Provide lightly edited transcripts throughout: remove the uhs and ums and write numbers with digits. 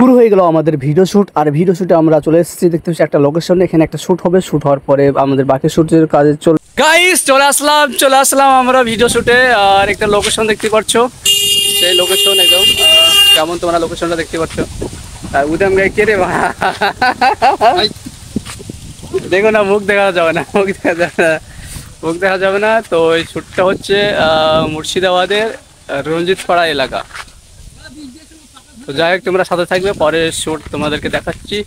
শুরু হয়ে গেল আমাদের ভিডিও শ্যুট। আর ভিডিও শ্যুটে আমরা চলে এসেছি, দেখতে পাচ্ছি একটা লোকেশনে, এখানে একটা শ্যুট হবে। শ্যুট হওয়ার পরে আমাদের বাকি শ্যুটের কাজে গাইস চলে আসলাম আমরা ভিডিও শ্যুটে। আর একটা লোকেশন দেখতে পাচ্ছ, সেই লোকেশন একদম কেমন তোমরা লোকেশনটা দেখতে পাচ্ছ। আর উদম গাই কে রে দেখো না, মুখ দেখা যাবে না, মুখ দেখা যাবে না। তো এই শ্যুটটা হচ্ছে মুর্শিদাবাদের রঞ্জিত পাড়া এলাকা। তো যাই হোক, তোমরা সাথে থাকবে, পরে শ্যুট তোমাদেরকে দেখাচ্ছি।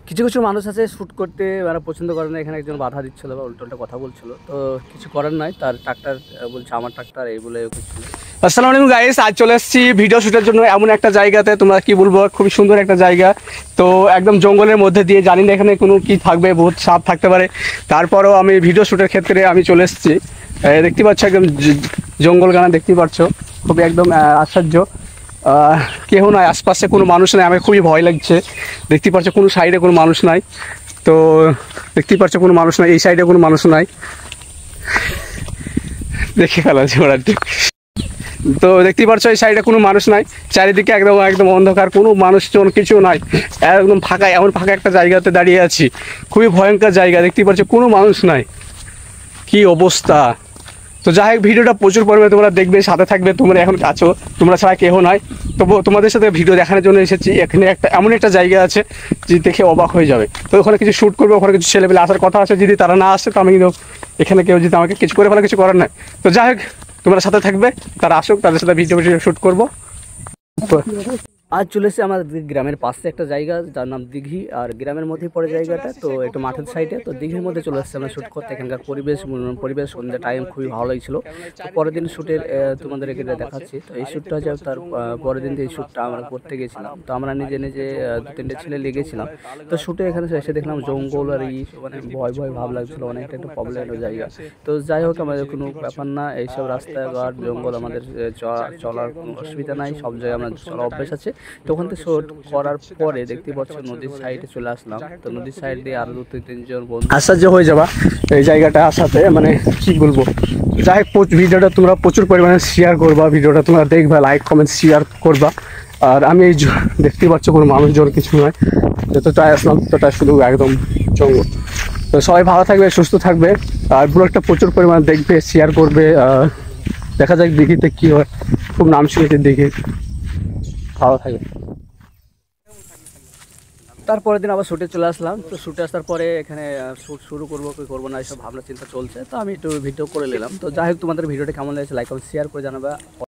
কিছু কিছু মানুষ আছে শ্যুট করতে ওরা পছন্দ করে না, এখানে একজন বাধা দিচ্ছিল বা উল্টো কথা বলছিল, তো কিছু করার নাই। তার ট্রাক্টর বলছে আমার ট্রাক্টর, এই বলে করছিল। আসসালামু আলাইকুম গাইস, আজ চলে এসেছি ভিডিও শ্যুটের জন্য এমন একটা জায়গাতে, তোমরা কি বলবো, খুবই সুন্দর একটা জায়গা। তো একদম জঙ্গলের মধ্যে দিয়ে, জানি না এখানে কোনো কি থাকবে, বহুত সাপ থাকতে পারে, তারপরেও আমি ভিডিও শ্যুটের ক্ষেত্রে আমি চলে এসেছি। দেখতে পাচ্ছ একদম জঙ্গল গানা, দেখতে পাচ্ছ খুবই একদম আশ্চর্য। কেউ নাই, আশপাশে কোনো মানুষ নাই, আমার খুবই ভয় লাগছে। দেখতে পাচ্ছ কোনো সাইডে কোনো মানুষ নাই, তো দেখতে পাচ্ছ কোনো মানুষ নাই, এই সাইডে কোনো মানুষ নাই, দেখে ফেলাচ্ছে ওরা। তো দেখতে পাচ্ছ এই সাইডে কোনো মানুষ নাই, চারিদিকে একদম একদম অন্ধকার, কোনো মানুষজন কিছু নাই, একদম ফাঁকা, এমন ফাঁকা একটা জায়গাতে দাঁড়িয়ে আছি, খুবই ভয়ঙ্কর জায়গা। দেখতে পাচ্ছ কোনো মানুষ নাই, কি অবস্থা। তো যাই হোক, ভিডিওটা প্রচুর পরিমাণে তোমরা দেখবে, সাথে থাকবে, তোমরা এখন আছো, তোমরা ছাড়া কেউ নাই। তবু তোমাদের সাথে ভিডিও দেখানোর জন্য এসেছি। এখানে একটা এমন একটা জায়গা আছে যে দেখে অবাক হয়ে যাবে। তো ওখানে কিছু শ্যুট করবে, ওখানে কিছু ছেলেপেলে আসার কথা আছে, যদি তারা না আসে তো আমি কিন্তু এখানে কেউ যদি আমাকে কিছু করে ফেলে, কিছু করার নাই। তো যাই হোক, তোমরা সাথে থাকবে, তারা আসুক, তাদের সাথে ভিডিও শ্যুট করবো। আজ চলে এসেছি আমাদের গ্রামের পাশে একটা জায়গা, যার নাম দিঘি। আর গ্রামের মধ্যেই পড়ে জায়গাটা, তো একটু মাঠের সাইডে। তো দিঘির মধ্যে চলে এসেছি আমরা শ্যুট করতে। এখানকার পরিবেশ সন্ধ্যা টাইম খুবই ভালো লাগছিল। তো পরের দিন শ্যুটের তোমাদের এখানে দেখাচ্ছি। তো এই শ্যুটটা হচ্ছে তার পরের দিন এই শ্যুটটা আমরা করতে গেছিলাম। তো আমরা নিজে নিজে 2-3টে ছেলে লেগেছিলাম। তো শ্যুটে এখানে এসে দেখলাম জঙ্গল আর মানে ভয় ভাব লাগছিলো, অনেকটা একটু প্রবলেমের জায়গা। তো যাই হোক, আমাদের কোনো ব্যাপার না, এইসব রাস্তাঘাট জঙ্গল আমাদের চলার কোনো অসুবিধা নাই, সব জায়গায় আমরা চলা অভ্যেস আছে। তো ওখান থেকে শ্যুট করার পরে দেখতে পাচ্ছ নদীর সাইডে চলে আসলাম। তো নদীর সাইড দিয়ে আরো 2-3জন বন্ধু আশ্চর্য হয়ে যাবা এই জায়গাটা আসাতে, মানে কি বলবো। যাই হোক, ভিডিওটা তোমরা প্রচুর পরিমাণে শেয়ার করবা, ভিডিওটা তোমরা দেখবা, লাইক কমেন্ট শেয়ার করবা। আর আমি এই দেখতে পাচ্ছ কোনো মানুষজন কিছু নয়, যতটাই আসলাম ততটা শুধু একদম জঙ্গল। তো সবাই ভালো থাকবে, সুস্থ থাকবে, আর ব্লগটা প্রচুর পরিমাণে দেখবে, শেয়ার করবে। দেখা যাক দিঘিতে কি হয়, খুব নাম শুনেছি দিঘি, ভালো থাকবে। তারপরের দিন আবার শ্যুটে চলে আসলাম। তো শ্যুটে আসার পরে এখানে শ্যুট শুরু করবো কি করবো না, এইসব ভাবনা চিন্তা চলছে। তো আমি একটু ভিডিও করে নিলাম। তো যাই হোক, তোমাদের ভিডিওটা কেমন লেগেছে লাইক কমেন্ট শেয়ার করে জানাবে।